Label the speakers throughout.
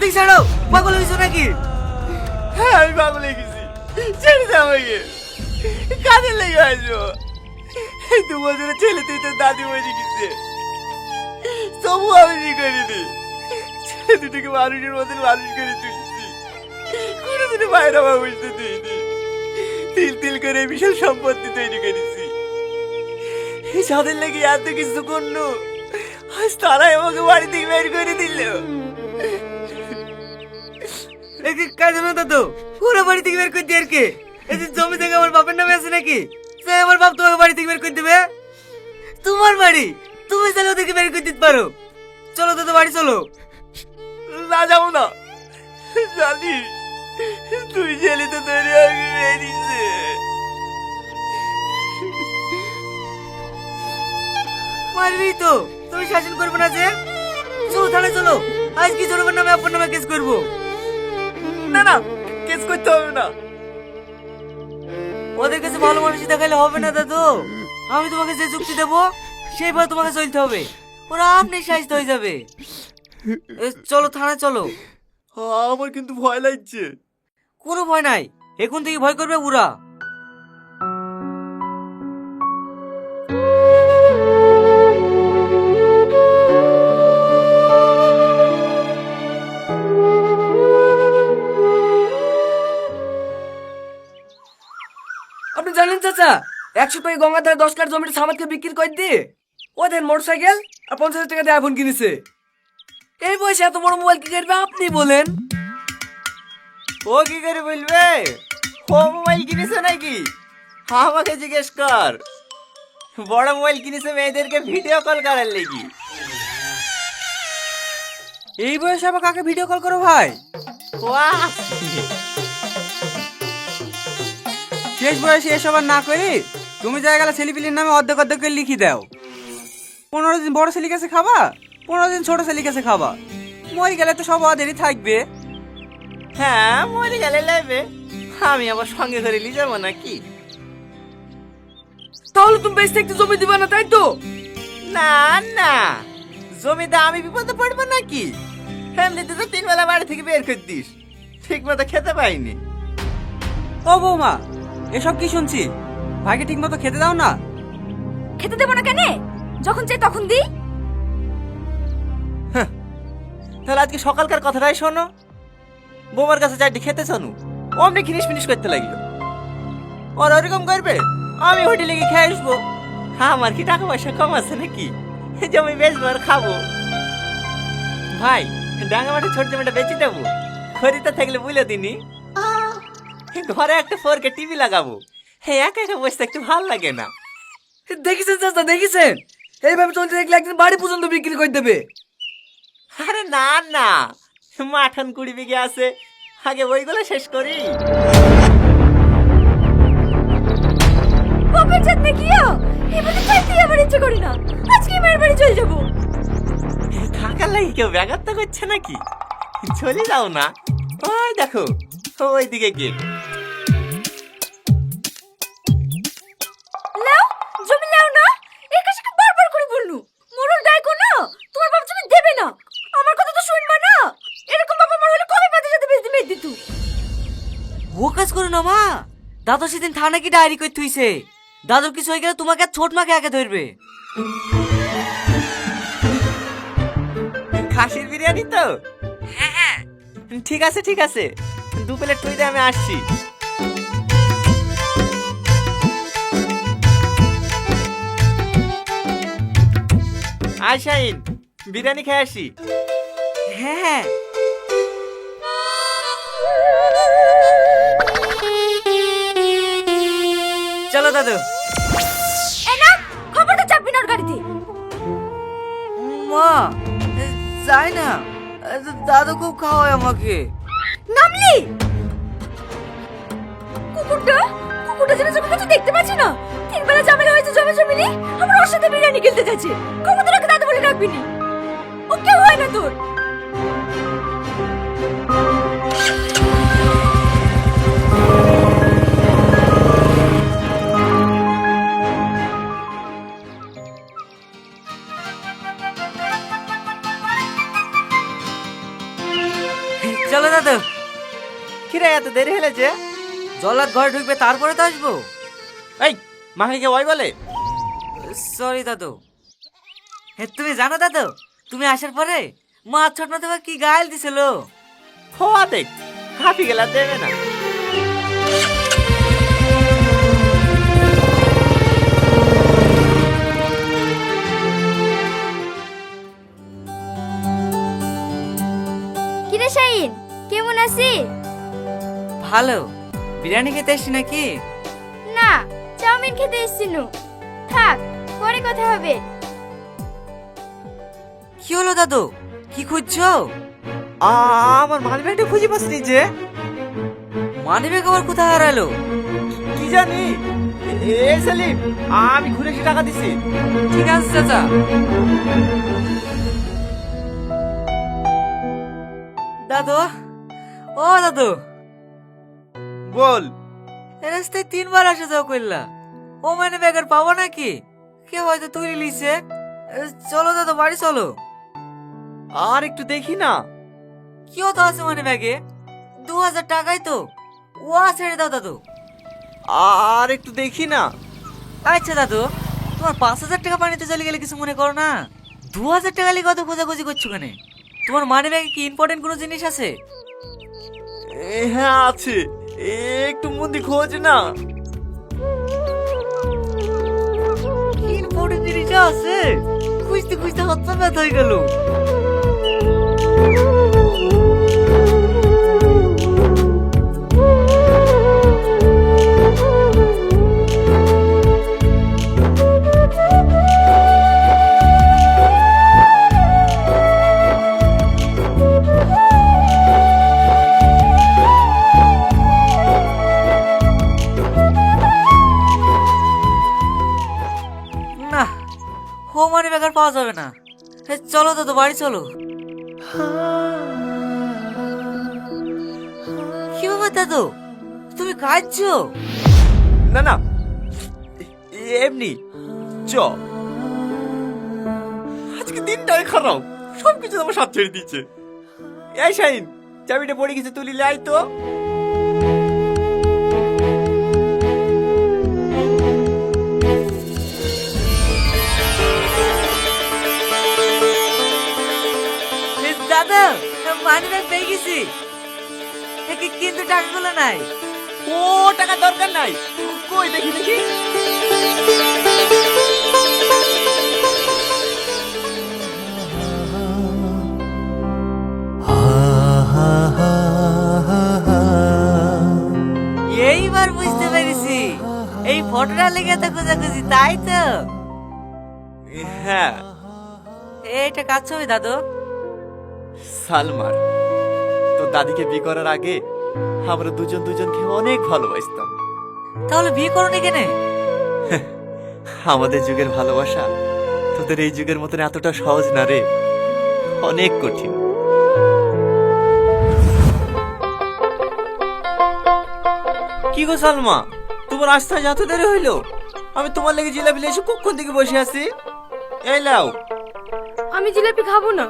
Speaker 1: তুই ছাড়ো, পাগল হয়েছো নাকি?
Speaker 2: হ্যাঁ আমি পাগল হয়ে গেছি, ছেড়ে দে আমাকে। কাজে লেগে আসবো। 2 বছরের ছেলে তুই তোর দাদি মরে গেছে, তবু আমি ই করিনি। ছেলে দুটোকে মানুষের মতন মানুষ করে তুলছি, কোনোদিনও বাইরে আমার বুঝতে দিইনি। তিল তিল করে বিশাল সম্পত্তি তৈরি করেছি। যাদের লেগে এত কিছু করলো, আজ তারাই আমাকে বাড়ি থেকে বের করে দিল।
Speaker 1: কাজ না দাদু, ওরা বাড়ি থেকে বের করে দিয়ে আর কে? এই যে জমি থেকে আমার বাপের নামে আছে নাকি? সে আমার বাপ তোমাকে বাড়ি থেকে বের করে দেবে? তোমার বাড়ি, তুমি চাইলে ওদেরকে বের করে দিতে পারো। চলো দাদু, বাড়ি চলো।
Speaker 2: না যাবো না, জানিস তুই ছেলে তো তৈরি আগে বেরিয়েছে।
Speaker 1: পারবি তো, তুমি শাসন করবে না যে? চলো থানায় চলো, আজ কি জোরবার নামে আপনার নামে কেস করবো।
Speaker 2: না না, কেস করতে হবে না।
Speaker 1: ওদের কাছে ভালো মানুষই দেখালে হবে না দাদু। আমি তোমাকে যে যুক্তি দেবো সেইভাবে তোমাকে চলতে হবে, ওরা আপনি সাহায্য হয়ে যাবে। চলো থানায় চলো।
Speaker 2: আমার কিন্তু ভয় লাগছে।
Speaker 1: কোনো ভয় নাই, এখন থেকে ভয় করবে ওরা।
Speaker 3: আপনি জানেন চাচা, 100 টাকা গঙ্গার ধারে 10 কাঠ জমিটা সামাদকে বিক্রি করে দিয়ে ওদের মোটরসাইকেল আর 50,000 টাকা দিয়ে আইফোন কিনেছে। এই বয়সে এত বড় মোবাইল কি করবে আপনি বলেন?
Speaker 2: ও কি করে বলবে? ও মোবাইল কিনেছে নাকি? আমাকে জিজ্ঞেস কর। বড় মোবাইল কিনেছে মেয়েদেরকে ভিডিও কল করার লেগে।
Speaker 1: এই বয়সে আবার কাকে ভিডিও কল করো ভাই?
Speaker 2: বাহ!
Speaker 1: শেষ বয়সে এসব আর না করি তুমি যা গেলে ছেলেপিলির নামে অর্ধেক অর্ধেক করে লিখি দাও। 15 দিন বড় ছেলে কাছে খাবা, 15 দিন ছোট ছেলে কাছে খাবা। মরে গেলে তো সব ওদেরই থাকবে।
Speaker 2: হ্যাঁ মরে গেলে লাগবে, আমি আবার সঙ্গে করে নিয়ে যাবো নাকি?
Speaker 3: তাহলে তুমি বেশ একটু জমি দিবা না, তাই তো?
Speaker 2: না না, জমিতে আমি বিপদে পড়বো নাকি? এমনিতে তো 3 বেলা বাড়ি থেকে বের করে দিস, ঠিক মতো খেতে পাইনি।
Speaker 1: ও বৌমা, এসব কি শুনছি? ভাইকে ঠিক মতো খেতে দাও না।
Speaker 4: খেতে দেবো না কেন? যখন চাই তখন দিই।
Speaker 2: তাহলে আজকে সকালকার কথাটাই শোনো। বৌমার কাছে চারটি খেতে শোনো, অমনি খিনিস ফিনিস করতে লাগলো। ওর ওরকম করবে, আমি হোটেলে গিয়ে খেয়ে আসবো। আমার কি টাকা পয়সা কম আছে নাকি জমি বেচবো আর খাবো? ভাই, ডাঙ্গা মাঠে ছোট জমিটা বেচে দেবো, খরিদা থাকলে বুঝলে দিনি। ঘরে একটা 4K টিভি লাগাবো। একা একা বসতে একটু ভালো লাগে না।
Speaker 3: দেখেছেন চাচা, দেখেছেন? এইভাবে চলতে দেখলে একদিন বাড়ি পর্যন্ত বিক্রি করে দেবে।
Speaker 2: আরে না না, মাঠান 20 বিঘে আছে, আগে ওইগুলো শেষ করি।
Speaker 4: বাপের জাত নাকিও এবারে চাইতে আমার ইচ্ছে করি না, আজকে মায়ের বাড়ি চলে যাব।
Speaker 2: থাকার লাগি কেউ ব্যাঘাত করছে নাকি? চলে যাও না, ওই দেখো ওইদিকে গেট।
Speaker 4: লাও, জমি লাও না, এই কাছে বারবার করে বললু। মোরল ডাইকো না, তোমার বাপ জমি দেবে না। আমার কথা তো শুনবা না। এরকম বাবা মার হলে কবে বাদে সাথে বেঁধে মেয়ে দিতু।
Speaker 1: ও কাজ করো না মা, দাদু সেদিন থানা কি ডায়েরি করে থুইছে। দাদুর কিছু হয়ে গেলে তোমাকে আর ছোট মাকে আগে ধরবে।
Speaker 2: খাসির বিরিয়ানি তো?
Speaker 1: হ্যাঁ হ্যাঁ,
Speaker 2: ঠিক আছে ঠিক আছে, 2 প্লেট তুই দে, আমি আসছি। আয় শাহিন, বিরিয়ানি খেয়ে আসি।
Speaker 1: হ্যাঁ হ্যাঁ। চলো দাদু।
Speaker 4: এই না, খবরটা চাপবি না ওর গাড়িতে।
Speaker 1: মা যাই না, দাদু খুব খাওয়ায় আমাকে।
Speaker 4: নামলি কুকুরটা, কুকুরটা যেন চোখে কিছু দেখতে পাচ্ছি না। 3 বেলা ঝামেলা হয়েছে জমে জমিনি, আমার ওর সাথে বিরিয়ানি খেলতে যাচ্ছে। খবরদার দাদু বলে রাখবি নি, ও কেউ হয় না তোর।
Speaker 1: চলো দাদু।
Speaker 2: কিরে এত দেরি হলে যে?
Speaker 1: জল্লাদ ঘরে ঢুকবে তারপরে তো আসবো।
Speaker 2: এই মাকে কে ওই বলে?
Speaker 1: সরি দাদু। তুমি জানো দাদু, তুমি আসার পরে মা ছোট না তোমাকে কি গাল দিছিল।
Speaker 2: হওয়া দেখ, হাফি গেলা দেবে না।
Speaker 4: কিরে শাহিন, কেমন আছিস?
Speaker 1: ভালো। বিরিয়ানি খেতে এসছি নাকি?
Speaker 4: না, চাউমিন খেতে এসেছিনু। থাক, পরে কথা হবে।
Speaker 1: কি হলো দাদু, কি খুঁজছো?
Speaker 2: আমার মানি ব্যাগটা খুঁজে পাচ্ছি যে।
Speaker 1: মানি ব্যাগ আবার কোথায় হারালো?
Speaker 2: কি জানি। এই সেলিম, আমি ঘুরে এসে টাকা দিছি।
Speaker 1: ঠিক আছে চাচা। দাদু, ও দাদু,
Speaker 2: বল।
Speaker 1: এ রাস্তায় 3 বার আসা যাওয়া করলা, ও মানে ব্যাগের পাবো নাকি? কে হয়তো তুলে লিছে। চলো দাদু, বাড়ি চলো।
Speaker 2: আর একটু দেখি না।
Speaker 1: কি হতো আছে মানে ব্যাগে? 2000 টাকাই তো। ও ছেড়ে দাও দাদু।
Speaker 2: আর একটু দেখি না।
Speaker 1: আচ্ছা দাদু, তোমার 5000 টাকা পানিতে চলে গেলে কিছু মনে করো না। 2000 টাকা লিখে কত খোঁজাখুঁজি করছো কেন? তোমার মানি ব্যাগে কি ইম্পর্টেন্ট কোনো জিনিস আছে?
Speaker 2: হ্যাঁ আছে, একটু মন দিয়ে খোঁজ না।
Speaker 1: কি ইম্পর্টেন্ট জিনিস আছে? খুঁজতে খুঁজতে হাত পা ব্যথা হয়ে গেল। না, ও মানি ব্যাগ আর পাওয়া যাবে না। চলো দাদু, বাড়ি চলো। কি ব্যাপার দাদু, তুমি কাঁদছো?
Speaker 2: না না, এমনি চ। আজকে দিনটাই খারাপ, সবকিছু আমার সাথ ছেড়ে দিচ্ছে। এই শাহিন, চাবিটা পড়ে গেছে, তুলিলে আয় তো।
Speaker 1: দাদা, মানি ব্যাগ পেয়ে গেছি, কিন্তু টাকাগুলো নাই।
Speaker 2: ও টাকা দরকার নাই, কই দেখি দেখি।
Speaker 1: এইবার বুঝতে পেরেছি, এই ফটোটা লেগে তো খোঁজাখুঁজি, তাই তো?
Speaker 2: হ্যাঁ,
Speaker 1: এইটা কাজ ছবি দাদু।
Speaker 2: সালমার, তো দাদিকে বিয়ে করার আগে আমরা দুজন দুজনকে অনেক ভালোবাসতাম।
Speaker 1: তাহলে বিয়ে করনি কেন?
Speaker 2: আমাদের যুগের ভালোবাসা তোদের এই যুগের মতন এতটা সহজ না রে, অনেক কঠিন। কি গো সালমা, তোমার আসতে যত দেরি হইলো? আমি তোমার লেগে জিলাপি এসে কখন থেকে বসে আছি। এই লাও।
Speaker 4: আমি জিলাপি খাবো না।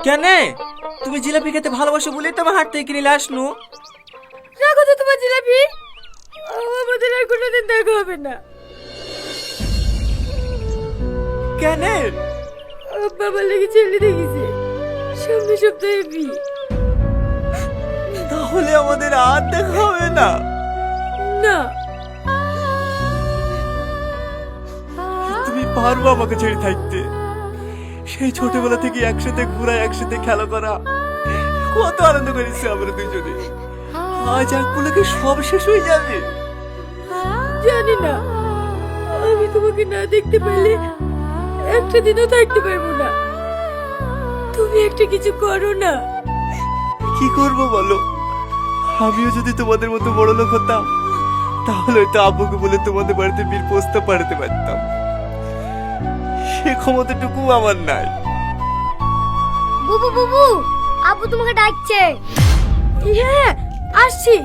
Speaker 2: কেন? তুমি জিলাপি খেতে ভালোবাসো বলেই তো আমার হাট থেকে কিনে আসনু।
Speaker 4: রাখো তো তোমার জিলাপি, আমাদের আর কোনোদিন দেখা হবে না।
Speaker 2: কেন?
Speaker 4: বাবা লেগে ছেলে দেখেছে, সামনে সপ্তাহে বিয়ে।
Speaker 2: তাহলে আমাদের আর দেখা হবে না।
Speaker 4: না,
Speaker 2: তুমি পারবো আমাকে ছেড়ে থাকতে? সেই ছোটবেলা থেকে একসাথে ঘোরা, একসাথে খেলা করা, কত আনন্দ করেছি আমরা দুজনে। আজ এক পুলকে সব শেষ হয়ে যাবে।
Speaker 4: জানি না, আমি তোমাকে না দেখতে পারলে একটা দিনও থাকতে পারবো না। তুমি একটা কিছু করো না।
Speaker 2: কি করব বলো? আমিও যদি তোমাদের মতো বড় লোক হতাম, তাহলে তো আব্বুকে বলে তোমাদের বাড়িতে বীর প্রস্তাব পাঠাতে পারতাম। সে ক্ষমতাটুকু আমার নাই।
Speaker 4: বুবু বুবু, আপু তোমাকে ডাকছে। হ্যাঁ, আসছি,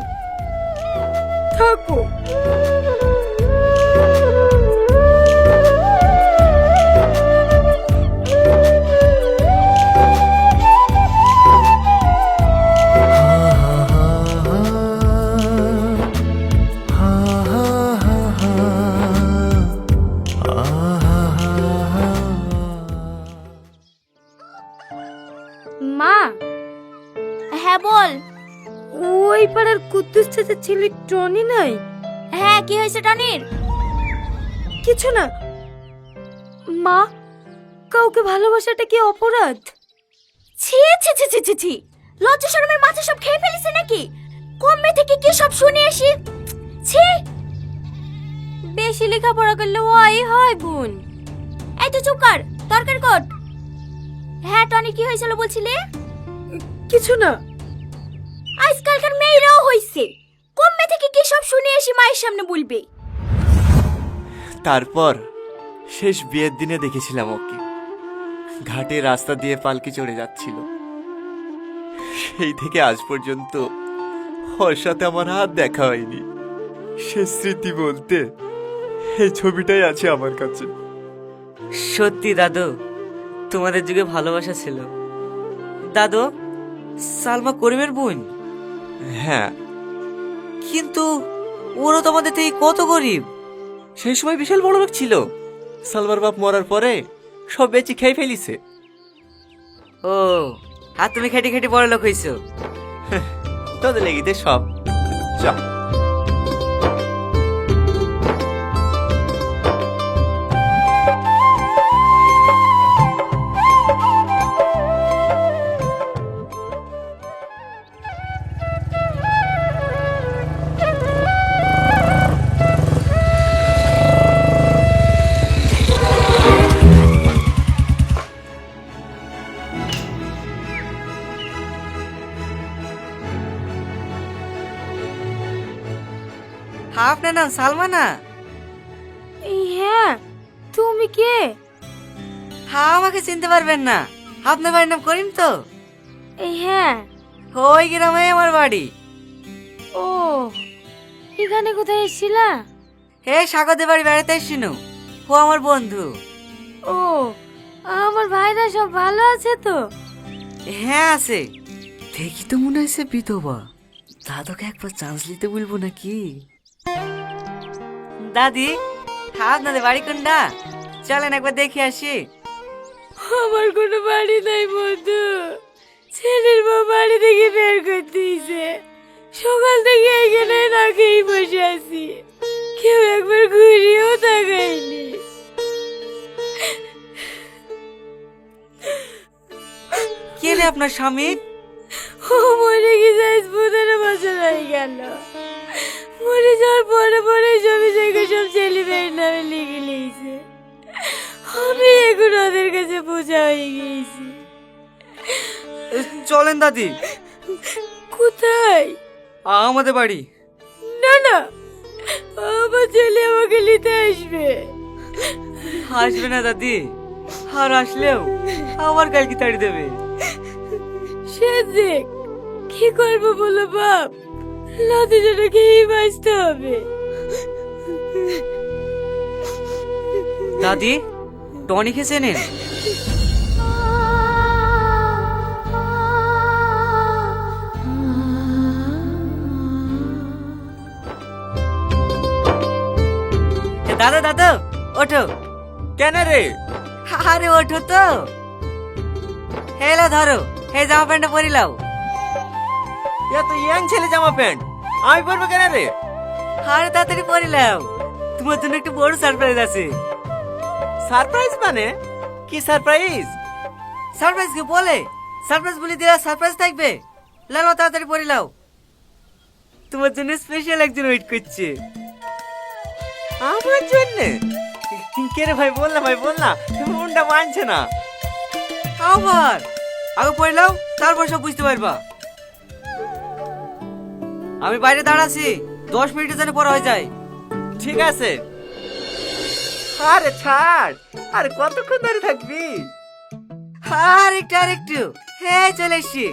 Speaker 4: থাকো। হ্যাঁ বল।
Speaker 5: ওই পাড়ার কুদ্দুস চাচার ছেলে টনি নাই?
Speaker 4: হ্যাঁ, কি হয়েছে টনির?
Speaker 5: কিছু না মা, কাউকে ভালোবাসাটা কি অপরাধ?
Speaker 4: ছি ছি ছি ছি ছি ছি, লজ্জা শরমের মাথা সব খেয়ে ফেলেছে নাকি? কমবে থেকে কি সব শুনে আসি। ছি,
Speaker 5: বেশি লেখাপড়া করলে ওই হয় বোন।
Speaker 4: এই তো চুপ কর, তরকার কট। হ্যাঁ টনি, কি হয়েছিল বলছিলে?
Speaker 5: কিছু না।
Speaker 4: আজকালকার মেয়েরাও হইছে, কমবে থেকে কি সব শুনে আসি মায়ের সামনে বলবে।
Speaker 2: তারপর শেষ বিয়ের দিনে দেখেছিলাম ওকে ঘাটে রাস্তা দিয়ে পালকি চড়ে যাচ্ছিল। সেই থেকে আজ পর্যন্ত ওর সাথে আমার হাত দেখা হয়নি। সে স্মৃতি বলতে এই ছবিটাই আছে আমার কাছে।
Speaker 1: সত্যি দাদু, তোমাদের যুগে ভালোবাসা ছিল। দাদু, সালমা করিমের বোন?
Speaker 2: হ্যাঁ,
Speaker 1: কিন্তু ওরা তোমাদের থেকে কত গরিব।
Speaker 2: সেই সময় বিশাল বড় লোক ছিল। সালমার বাপ মরার পরে সব বেচি খেয়ে ফেলিছে।
Speaker 1: ও, আর তুমি খেটে খেটে বড় লোক হইছো।
Speaker 2: তোদের লেগিতে সব। চল।
Speaker 1: আপনার নাম সালমা না?
Speaker 5: হ্যাঁ, তুমি কে?
Speaker 1: হ্যাঁ, আমাকে চিনতে পারবেন না। আপনার বাড়ির নাম করিম তো?
Speaker 5: হ্যাঁ।
Speaker 1: ওই গ্রামে আমার বাড়ি।
Speaker 5: ও, এখানে কোথায় এসেছিলা?
Speaker 1: এই স্বাগতের বাড়ি বেড়াতে এসছিনু। ও আমার বন্ধু।
Speaker 5: ও, আমার ভাইরা সব ভালো আছে তো?
Speaker 1: হ্যাঁ আছে। দেখি তো মনে হয়েছে বিধবা। দাদুকে একবার চান্স নিতে বলবো নাকি? দাদি, আপনাদের বাড়ি কোনটা? চলেন একবার দেখে আসি।
Speaker 5: আমার কোনো বাড়ি নাই বন্ধু। ছেলের বউ বাড়ি থেকে বের করে দিয়েছে। সকাল থেকে এখানে না খেয়ে বসে আছি, কেউ একবার ঘুরিয়েও তাকায়নি।
Speaker 1: কে রে আপনার স্বামী?
Speaker 5: ও মরে গেছে আজ 15 বছর হয়ে গেল। মরে যাওয়ার পরে পরে জমি জায়গা সব ছেলে মেয়ের নামে লিখে নিয়েছে। আমি এখন ওদের কাছে বোঝা হয়ে গিয়েছি।
Speaker 1: চলেন দাদি।
Speaker 5: কোথায়?
Speaker 1: আমাদের বাড়ি।
Speaker 5: না না, আমার ছেলে আমাকে নিতে আসবে।
Speaker 1: আসবে না দাদি, আর আসলেও আমার কালকে তাড়ি দেবে।
Speaker 5: সে দেখ, কি করবো বলো বাপ? লাতি জন্য খেয়েই বাঁচতে হবে।
Speaker 1: দাদি, টনি খেয়ে চেনেন? দাদা দাদা, ওঠো।
Speaker 2: কেন রে?
Speaker 1: আরে ওঠো তো। হেলা ধরো, এই জামা প্যান্টটা পরিলাও।
Speaker 2: এত ইয়াং ছেলে জামা প্যান্ট আমি পরবো কেন রে?
Speaker 1: আরে তাড়াতাড়ি পরিলাও, তোমার জন্য একটু বড় সারপ্রাইজ আছে।
Speaker 2: সারপ্রাইজ মানে কি সারপ্রাইজ?
Speaker 1: সারপ্রাইজ কি বলে? সারপ্রাইজ বলে দেওয়া সারপ্রাইজ থাকবে। লালো তাড়াতাড়ি পরিলাও, তোমার জন্য স্পেশাল একজন ওয়েট করছে।
Speaker 2: আমার জন্য? কে রে ভাই, বল না ভাই, বল না। মনটা মানছে না।
Speaker 1: আবার আগে পরিলাও, তারপর সব বুঝতে পারবা। আমি বাইরে দাঁড়াছি, 10 মিনিটের জন্য পড়া হয়ে যায়।
Speaker 2: ঠিক আছে। আরে ছাড়, আরে কতক্ষণ ধরে থাকবি?
Speaker 1: আর একটু হ্যাঁ চলে এসছি।